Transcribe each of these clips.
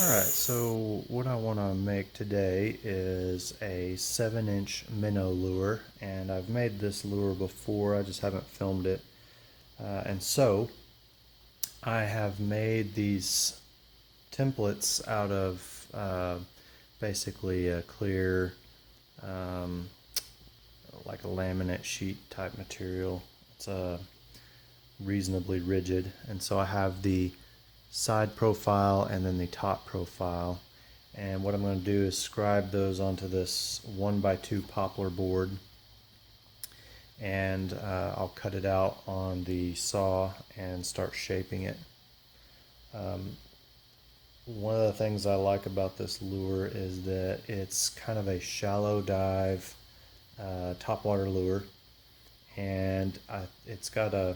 Alright, so what I want to make today is a 7-inch minnow lure, and I've made this lure before, I just haven't filmed it. And so I have made these templates out of basically a clear, like a laminate sheet type material. It's reasonably rigid, and so I have the side profile and then the top profile, and what I'm going to do is scribe those onto this 1x2 poplar board, and I'll cut it out on the saw and start shaping it. One of the things I like about this lure is that it's kind of a shallow dive topwater lure, and it's got a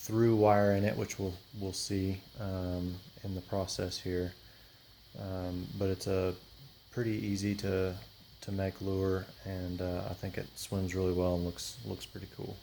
through wire in it, which we'll see in the process here. But it's a pretty easy to make lure, and I think it swims really well and looks pretty cool.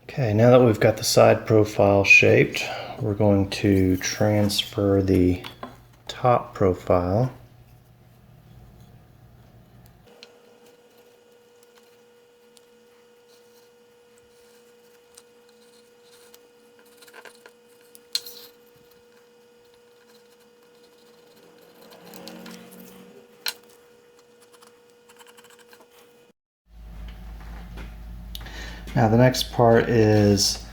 Okay, now that we've got the side profile shaped, we're going to transfer the top profile. Now the next part is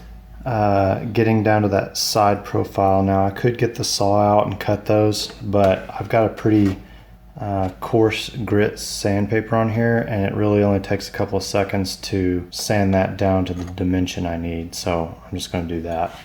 getting down to that side profile. Now I could get the saw out and cut those, but I've got a pretty coarse grit sandpaper on here, and it really only takes a couple of seconds to sand that down to the dimension I need. So I'm just going to do that.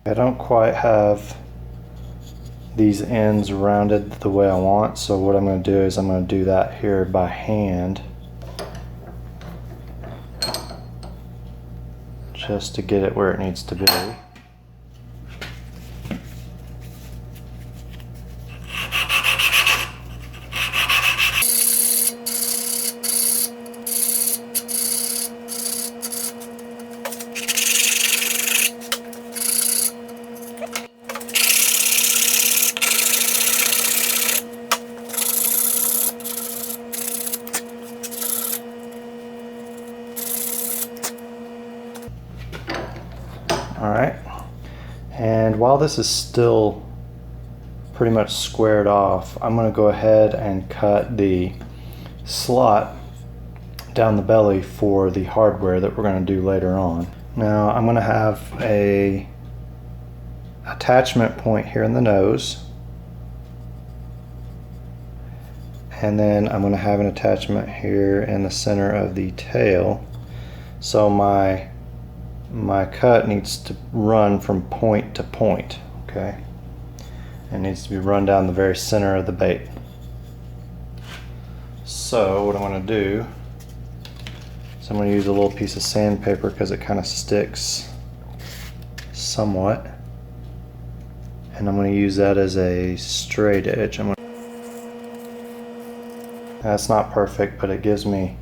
I don't quite have these ends rounded the way I want, so what I'm going to do is I'm going to do that here by hand, just to get it where it needs to be. Alright, and while this is still pretty much squared off, I'm going to go ahead and cut the slot down the belly for the hardware that we're going to do later on. Now I'm going to have a attachment point here in the nose, and then I'm going to have an attachment here in the center of the tail. So my cut needs to run from point to point, okay? It needs to be run down the very center of the bait. So what I'm going to do is I'm going to use a little piece of sandpaper because it kind of sticks somewhat, and I'm going to use that as a straight edge. That's not perfect, but it gives me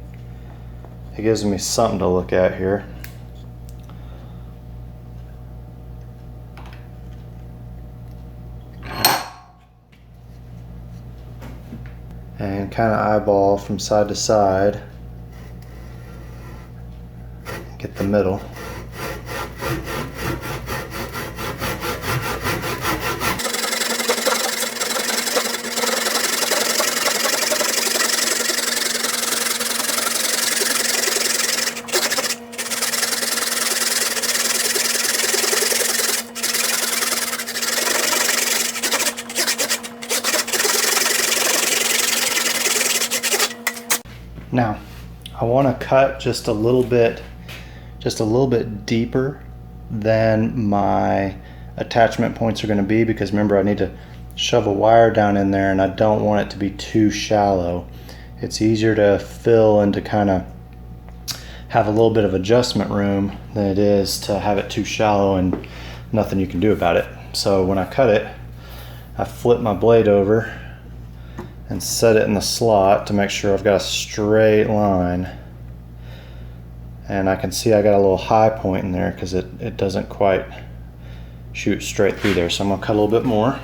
something to look at here. And kind of eyeball from side to side. Get the middle. Now, I want to cut just a little bit deeper than my attachment points are going to be, because remember, I need to shove a wire down in there and I don't want it to be too shallow. It's easier to fill and to kind of have a little bit of adjustment room than it is to have it too shallow and nothing you can do about it. So when I cut it, I flip my blade over and set it in the slot to make sure I've got a straight line. And I can see I got a little high point in there because it doesn't quite shoot straight through there. So I'm gonna cut a little bit more.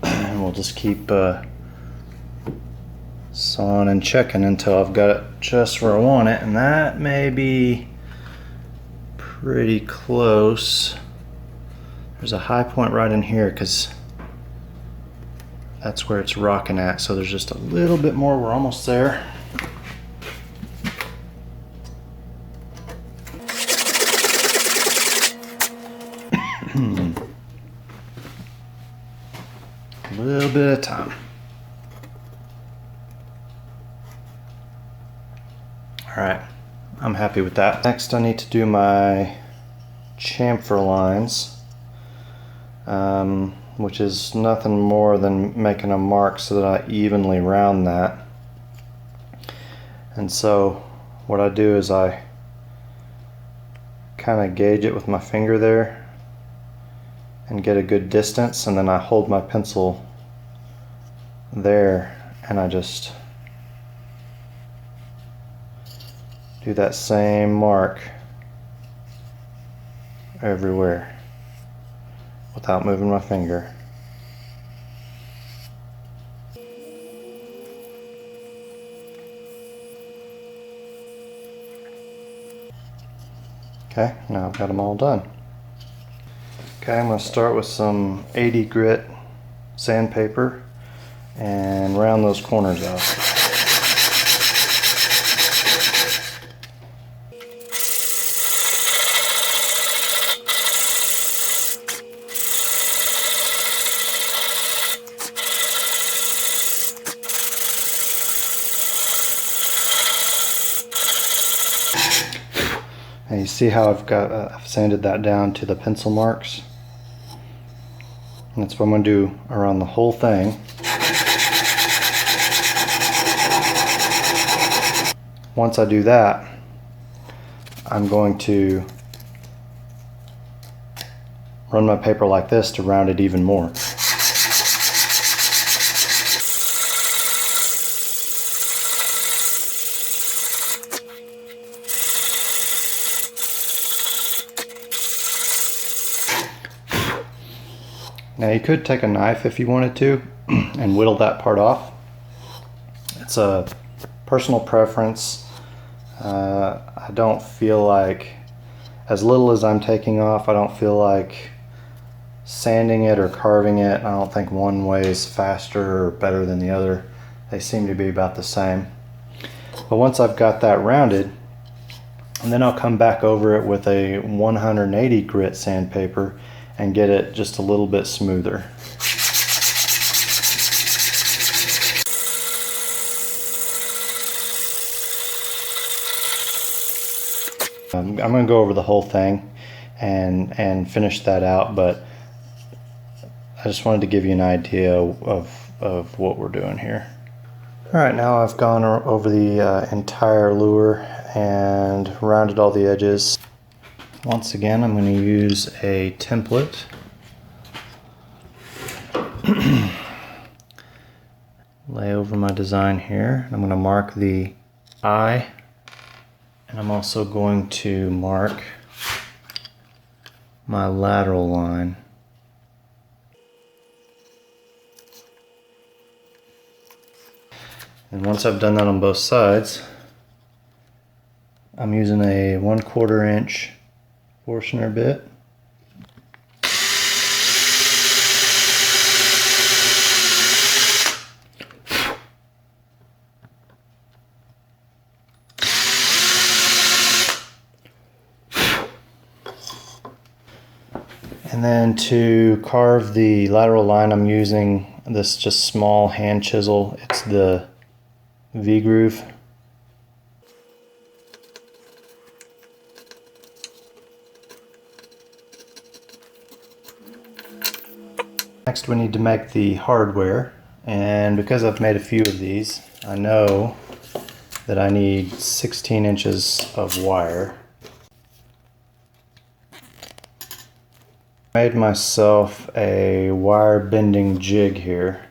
And we'll just keep sawing and checking until I've got it just where I want it, and that may be pretty close. There's a high point right in here because that's where it's rocking at, so there's just a little bit more. We're almost there. A little bit of time. All right, I'm happy with that. Next, I need to do my chamfer lines, which is nothing more than making a mark so that I evenly round that. And so what I do is I kind of gauge it with my finger there and get a good distance, and then I hold my pencil there and I just do that same mark everywhere without moving my finger. Okay, now I've got them all done. Okay, I'm going to start with some 80 grit sandpaper and round those corners out. And you see how I've sanded that down to the pencil marks? And that's what I'm going to do around the whole thing. Once I do that, I'm going to run my paper like this to round it even more. Now you could take a knife if you wanted to and whittle that part off. It's a personal preference. I don't feel like, as little as I'm taking off, I don't feel like sanding it or carving it. I don't think one way is faster or better than the other. They seem to be about the same. But once I've got that rounded, and then I'll come back over it with a 180 grit sandpaper and get it just a little bit smoother. I'm going to go over the whole thing and finish that out, but I just wanted to give you an idea of what we're doing here. Alright, now I've gone over the entire lure and rounded all the edges. Once again, I'm going to use a template. Lay over my design here. I'm going to mark the eye, and I'm also going to mark my lateral line. And once I've done that on both sides, I'm using a 1/4 inch Forstner bit. And then to carve the lateral line, I'm using this just small hand chisel. It's the V-groove. Next we need to make the hardware, and because I've made a few of these, I know that I need 16 inches of wire. I made myself a wire bending jig here.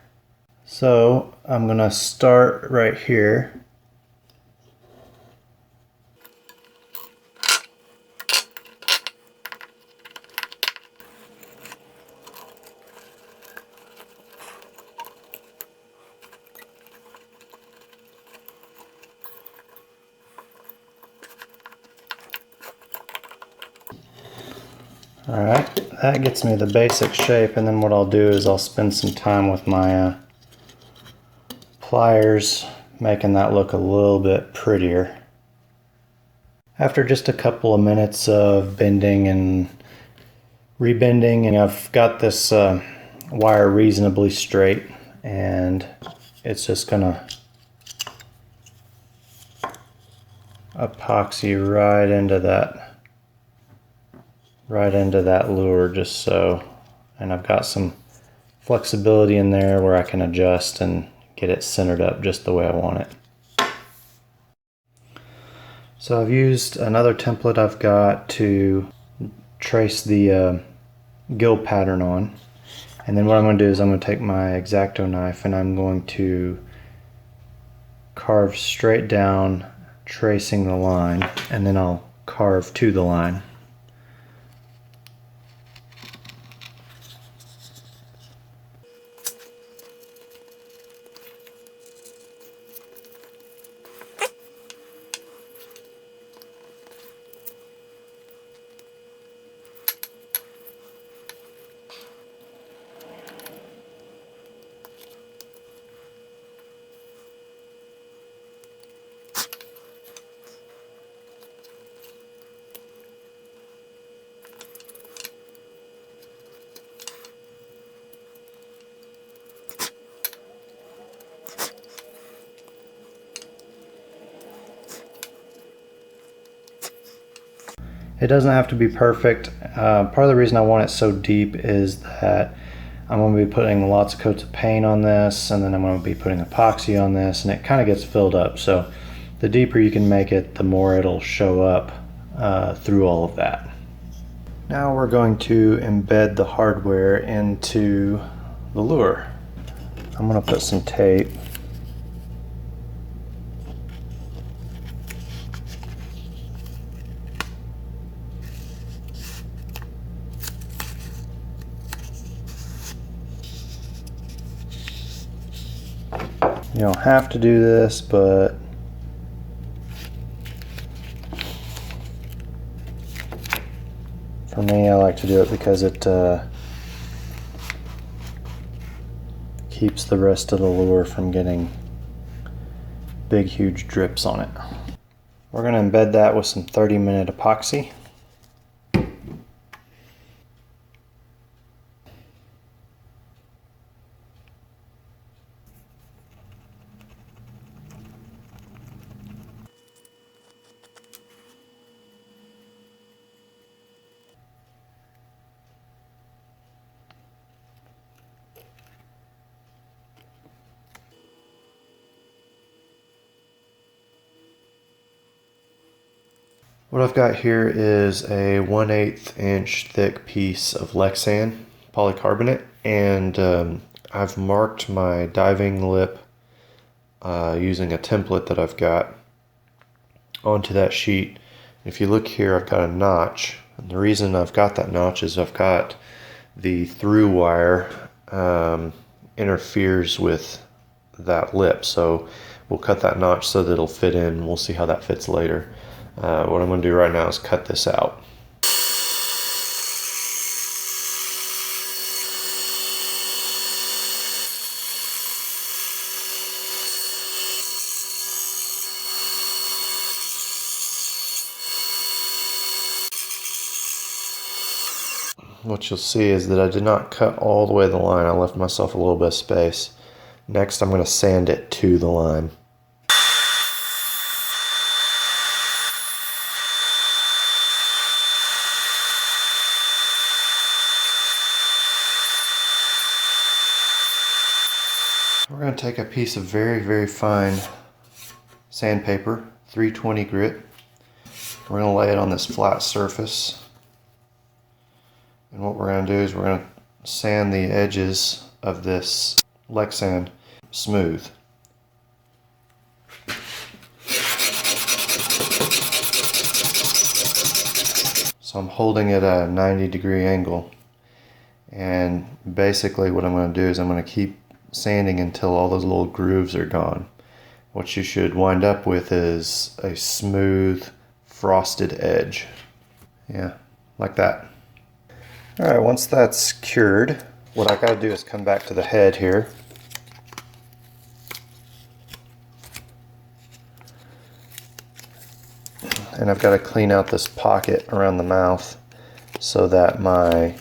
So I'm going to start right here. Alright, that gets me the basic shape, and then what I'll do is I'll spend some time with my pliers making that look a little bit prettier. After just a couple of minutes of bending and rebending, and I've got this wire reasonably straight, and it's just gonna epoxy right into that lure, just so. And I've got some flexibility in there where I can adjust and get it centered up just the way I want it. So I've used another template I've got to trace the gill pattern on, and then what I'm going to do is I'm going to take my X-Acto knife and I'm going to carve straight down, tracing the line, and then I'll carve to the line. It doesn't have to be perfect. Part of the reason I want it so deep is that I'm going to be putting lots of coats of paint on this, and then I'm going to be putting epoxy on this, and it kind of gets filled up. So the deeper you can make it, the more it'll show up through all of that. Now we're going to embed the hardware into the lure. I'm going to put some tape. You don't have to do this, but for me, I like to do it because it keeps the rest of the lure from getting big, huge drips on it. We're going to embed that with some 30-minute epoxy. What I've got here is a 1/8 inch thick piece of Lexan polycarbonate, and I've marked my diving lip using a template that I've got onto that sheet. If you look here, I've got a notch, and the reason I've got that notch is I've got the through wire interferes with that lip, so we'll cut that notch so that it'll fit in. We'll see how that fits later. What I'm going to do right now is cut this out. What you'll see is that I did not cut all the way to the line. I left myself a little bit of space. Next, I'm going to sand it to the line. We're going to take a piece of very, very fine sandpaper, 320 grit. We're going to lay it on this flat surface. And what we're going to do is we're going to sand the edges of this Lexan smooth. So I'm holding it at a 90-degree angle. And basically what I'm going to do is I'm going to keep sanding until all those little grooves are gone. What you should wind up with is a smooth, frosted edge. Yeah, like that. Alright, once that's cured, what I got to do is come back to the head here. And I've got to clean out this pocket around the mouth so that my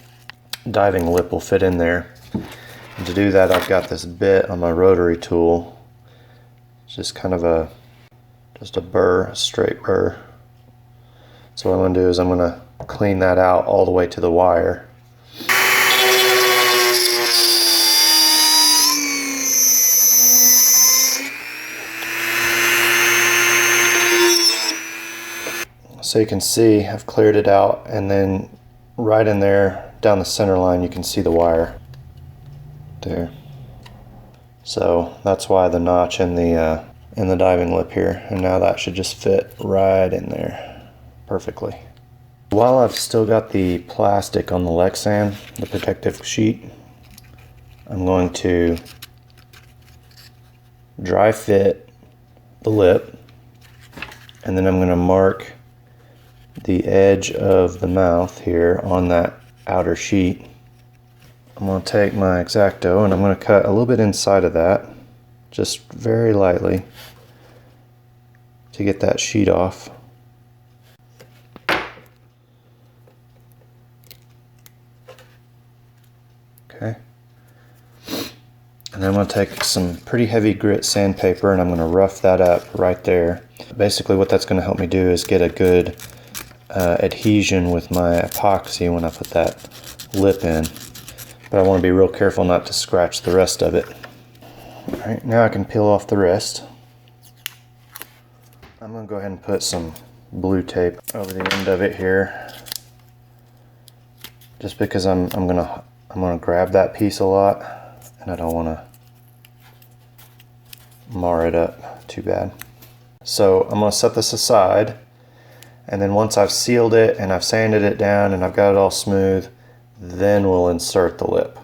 diving lip will fit in there. And to do that, I've got this bit on my rotary tool. It's just kind of just a burr, a straight burr. So what I'm going to do is I'm going to clean that out all the way to the wire. So you can see I've cleared it out, and then right in there down the center line you can see the wire there. So that's why the notch in the diving lip here, and now that should just fit right in there perfectly. While I've still got the plastic on the Lexan, the protective sheet, I'm going to dry fit the lip, and then I'm going to mark the edge of the mouth here on that outer sheet. I'm going to take my X-Acto and I'm going to cut a little bit inside of that, just very lightly, to get that sheet off. Okay. And then I'm going to take some pretty heavy grit sandpaper and I'm going to rough that up right there. Basically what that's going to help me do is get a good adhesion with my epoxy when I put that lip in. But I want to be real careful not to scratch the rest of it. Alright, now I can peel off the rest. I'm going to go ahead and put some blue tape over the end of it here. Just because I'm gonna grab that piece a lot and I don't want to mar it up too bad. So I'm going to set this aside, and then once I've sealed it and I've sanded it down and I've got it all smooth, then we'll insert the lip.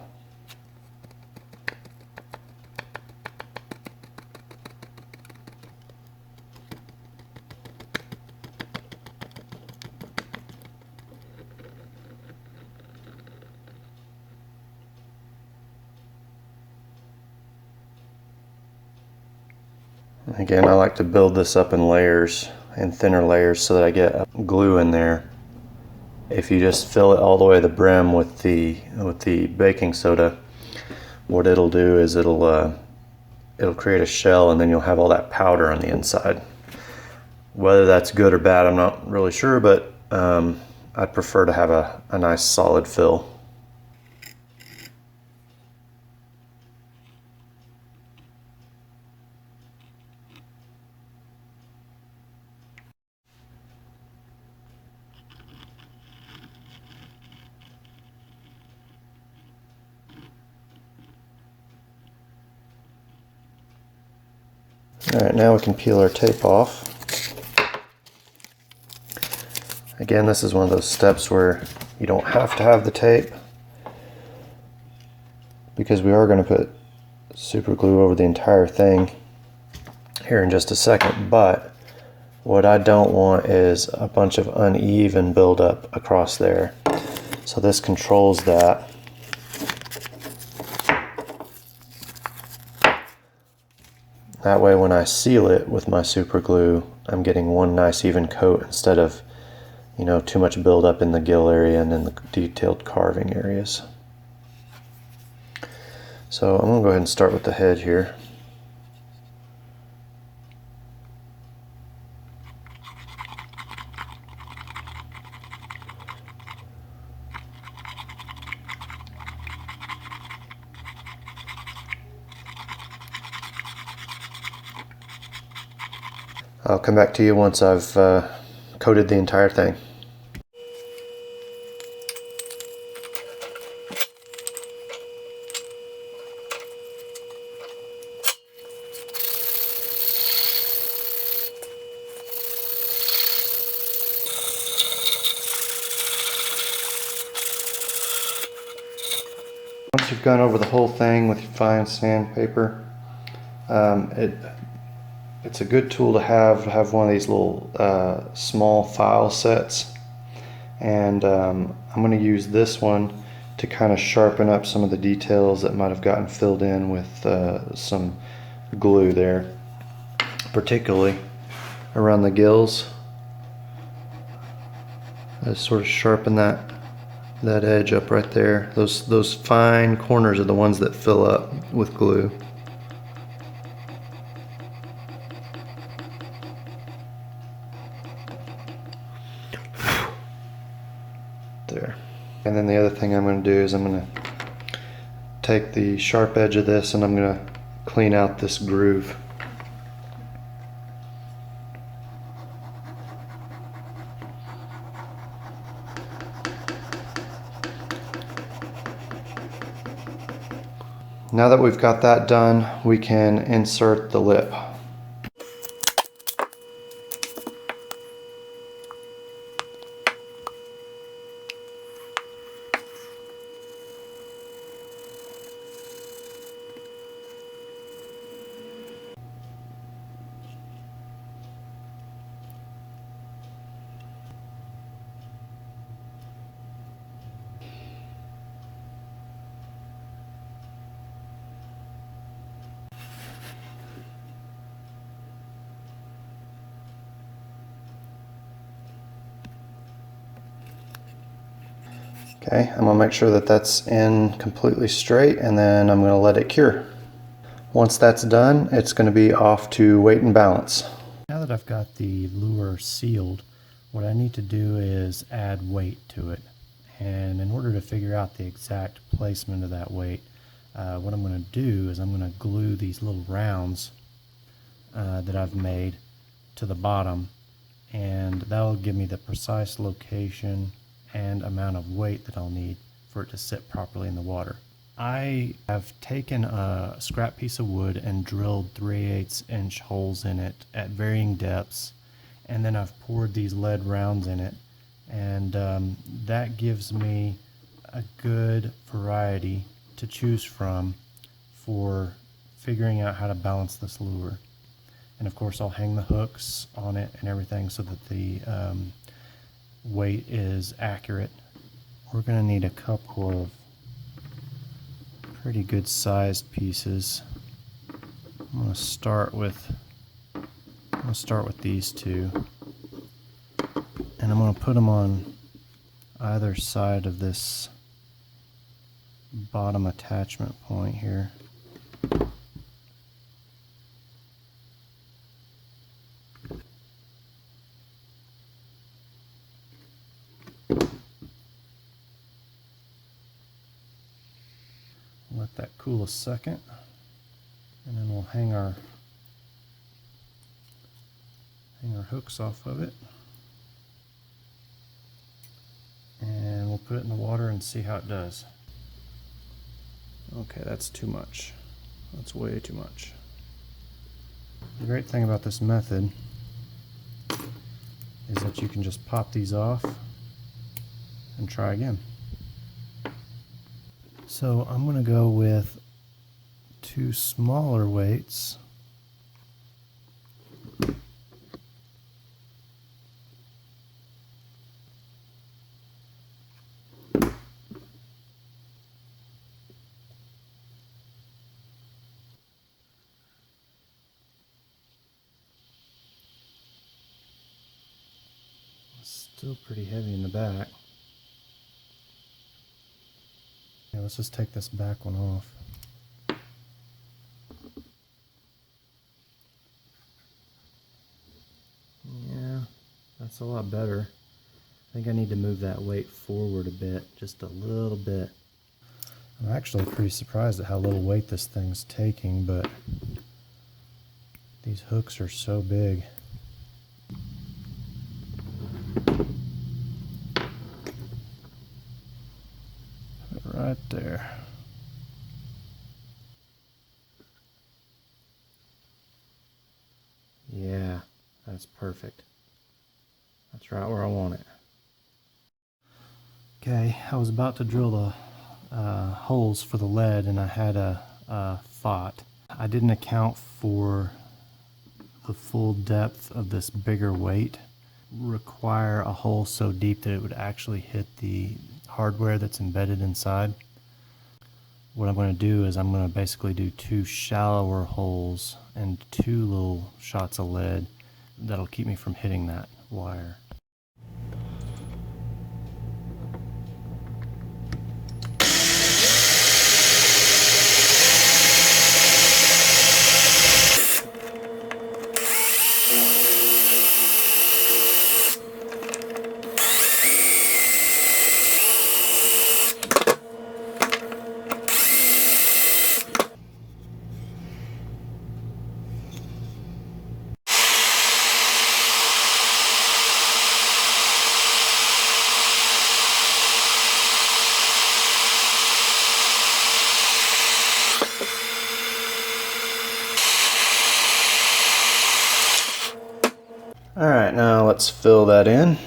Again, I like to build this up in layers, in thinner layers, so that I get glue in there. If you just fill it all the way to the brim with the baking soda, what it'll do is it'll create a shell, and then you'll have all that powder on the inside. Whether that's good or bad, I'm not really sure, but I'd prefer to have a nice solid fill. Alright, now we can peel our tape off. Again, this is one of those steps where you don't have to have the tape, because we are going to put super glue over the entire thing here in just a second, but what I don't want is a bunch of uneven buildup across there. So this controls that. That way when I seal it with my super glue, I'm getting one nice even coat instead of, you know, too much buildup in the gill area and in the detailed carving areas. So I'm going to go ahead and start with the head here. I'll come back to you once I've coated the entire thing. Once you've gone over the whole thing with fine sandpaper, it's a good tool to have one of these little small file sets, and I'm going to use this one to kind of sharpen up some of the details that might have gotten filled in with some glue there, particularly around the gills. I sort of sharpen that edge up right there. Those fine corners are the ones that fill up with glue. There. And then the other thing I'm going to do is I'm going to take the sharp edge of this and I'm going to clean out this groove. Now that we've got that done, we can insert the lip. Okay, I'm going to make sure that that's in completely straight, and then I'm going to let it cure. Once that's done, it's going to be off to weight and balance. Now that I've got the lure sealed, what I need to do is add weight to it. And in order to figure out the exact placement of that weight, what I'm going to do is I'm going to glue these little rounds that I've made to the bottom, and that will give me the precise location and amount of weight that I'll need for it to sit properly in the water. I have taken a scrap piece of wood and drilled 3/8 inch holes in it at varying depths, and then I've poured these lead rounds in it, and that gives me a good variety to choose from for figuring out how to balance this lure. And of course I'll hang the hooks on it and everything so that the weight is accurate. We're going to need a couple of pretty good sized pieces. I'm going to start with these two, and I'm going to put them on either side of this bottom attachment point here. Let that cool a second, and then we'll hang our hooks off of it, and we'll put it in the water and see how it does. Okay, that's too much. That's way too much. The great thing about this method is that you can just pop these off and try again. So I'm going to go with 2 smaller weights. Still pretty heavy in the back. Yeah, let's just take this back one off. Yeah, that's a lot better. I think I need to move that weight forward a bit, just a little bit. I'm actually pretty surprised at how little weight this thing's taking, but these hooks are so big. Right there. Yeah, that's perfect. That's right where I want it. Okay, I was about to drill the holes for the lead, and I had a thought. I didn't account for the full depth of this bigger weight. Require a hole so deep that it would actually hit the hardware that's embedded inside. What I'm going to do is I'm going to basically do 2 shallower holes and 2 little shots of lead that'll keep me from hitting that wire. Alright, now let's fill that in.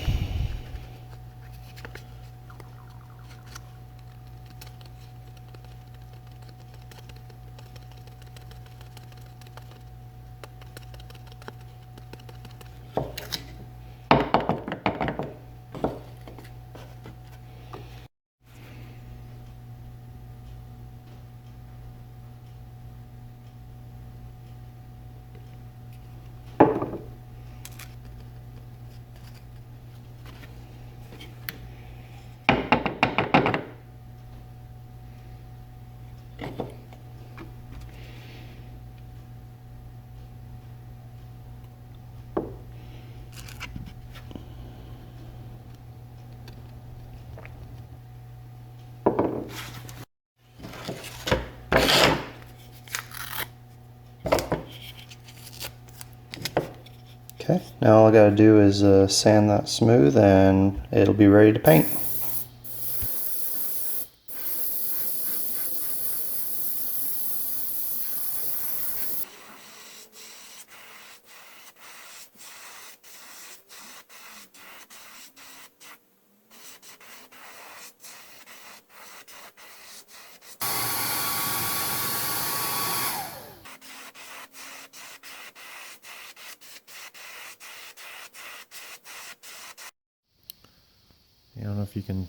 Okay, now all I gotta do is sand that smooth and it'll be ready to paint. I don't know if you can,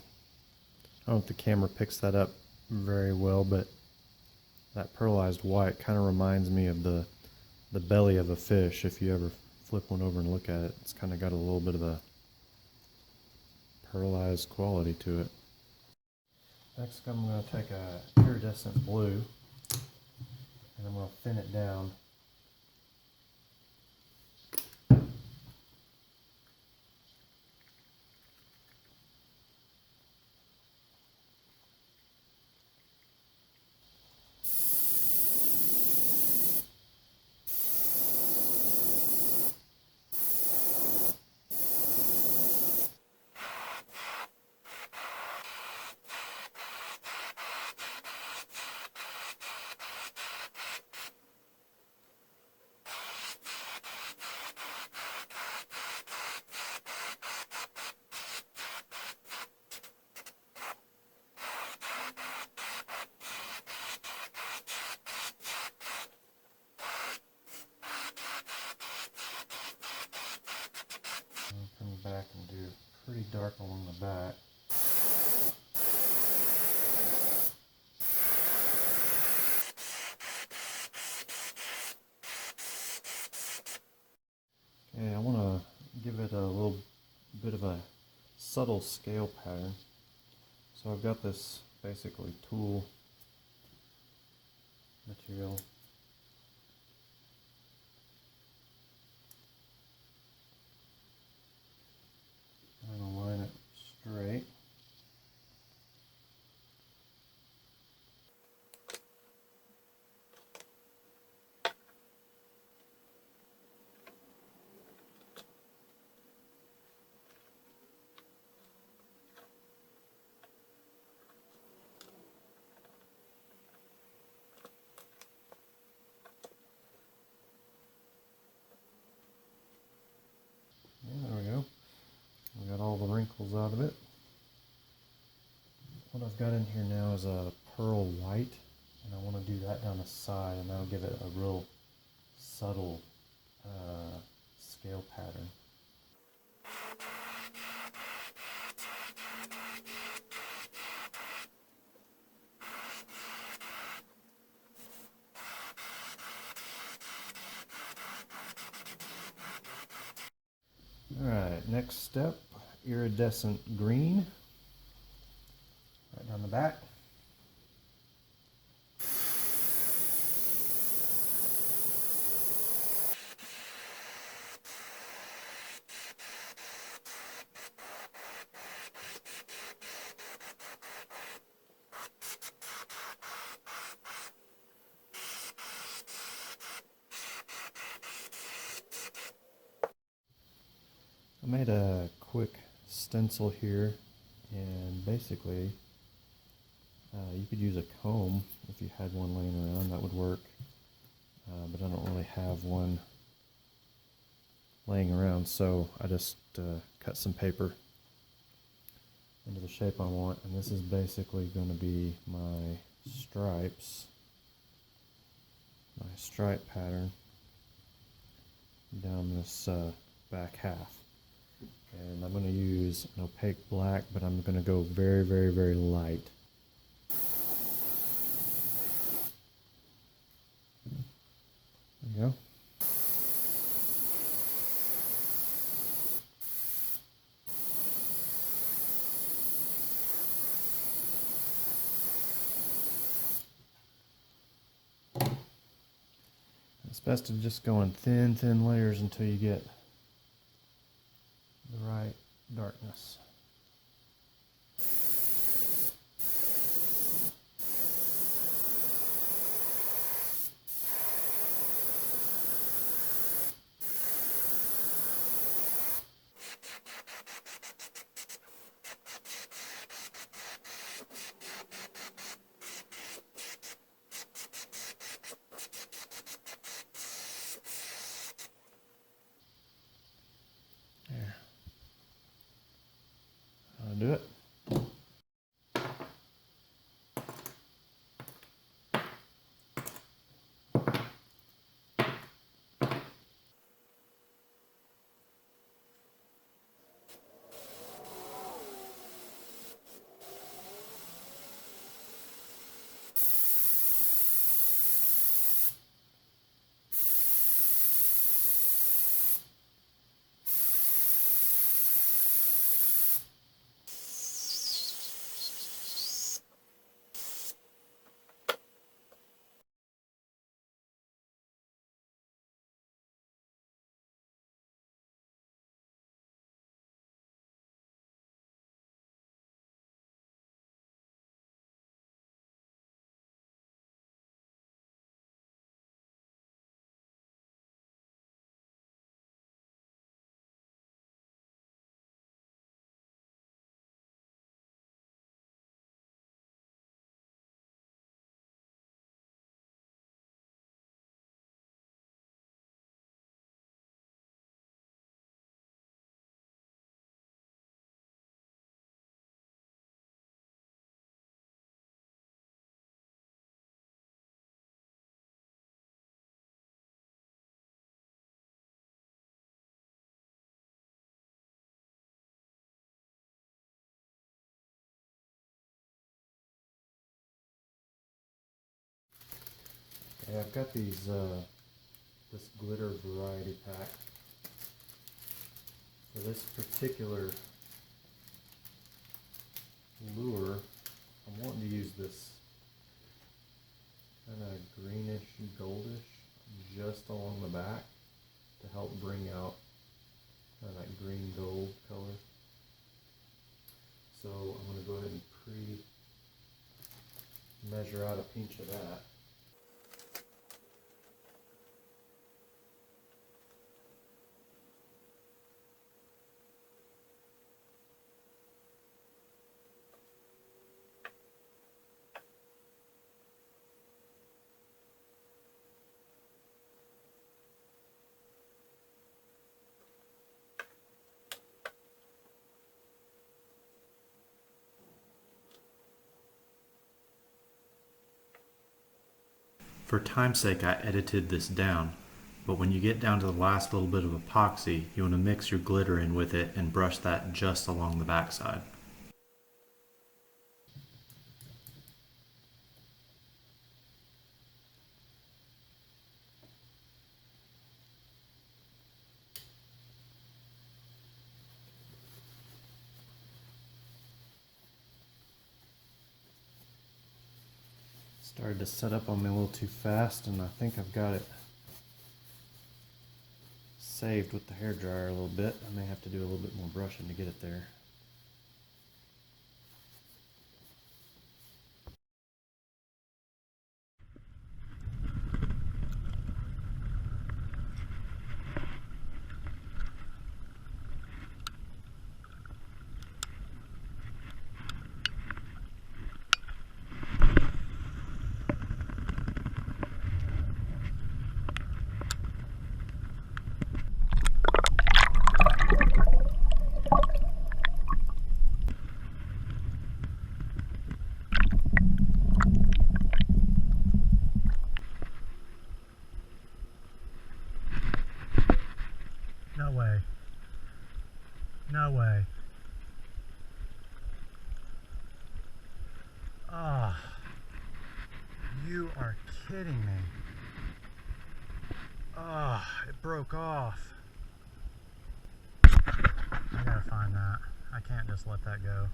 I don't know if the camera picks that up very well, but that pearlized white kind of reminds me of the belly of a fish. If you ever flip one over and look at it, it's kind of got a little bit of a pearlized quality to it. Next I'm going to take a iridescent blue and I'm going to thin it down. dark along the back. Okay, I want to give it a little bit of a subtle scale pattern. So I've got this basically tulle material. I'm going to line it straight. Yeah, there we go. We got all the wrinkles out of it. What I've got in here now is a pearl white, and I want to do that down the side, and that'll give it a real subtle scale pattern. Alright, next step, iridescent green, right down the back. I made a quick stencil here, and basically you could use a comb if you had one laying around, that would work, but I don't really have one laying around, so I just cut some paper into the shape I want, and this is basically going to be my stripes, my stripe pattern down this back half. And I'm going to use an opaque black, but I'm going to go very, very, very light. There you go. It's best to just go in thin, thin layers until you get the right darkness. There. Okay, I've got these this glitter variety pack. For this particular lure, I'm wanting to use this kind of greenish, goldish, just along the back to help bring out kind of that green gold color. So I'm going to go ahead and measure out a pinch of that. For time's sake, I edited this down, but when you get down to the last little bit of epoxy, you want to mix your glitter in with it and brush that just along the backside. Started to set up on me a little too fast, and I think I've got it saved with the hairdryer a little bit. I may have to do a little bit more brushing to get it there. No way. No way. Ah, oh, you are kidding me. Ah, oh, it broke off. I gotta find that. I can't just let that go.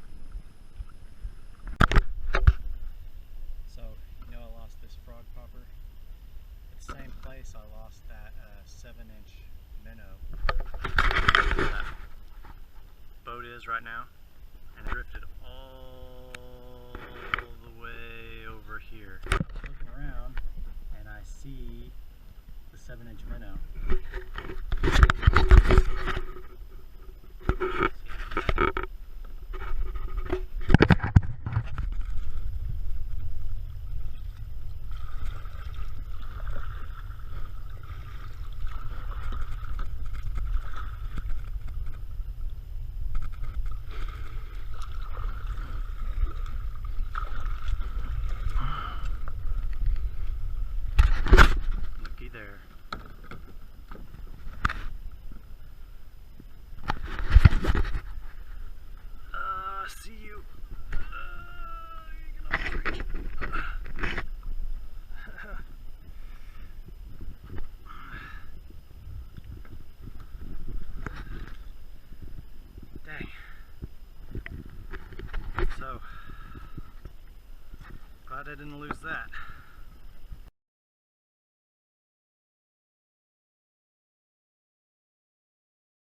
So, you know I lost this frog popper? At the same place I lost that 7-inch minnow. Where that boat is right now, and it drifted all the way over here. Looking around, and I see the 7-inch minnow. Looky there. See you. You're gonna reach. Dang. So, glad I didn't lose that.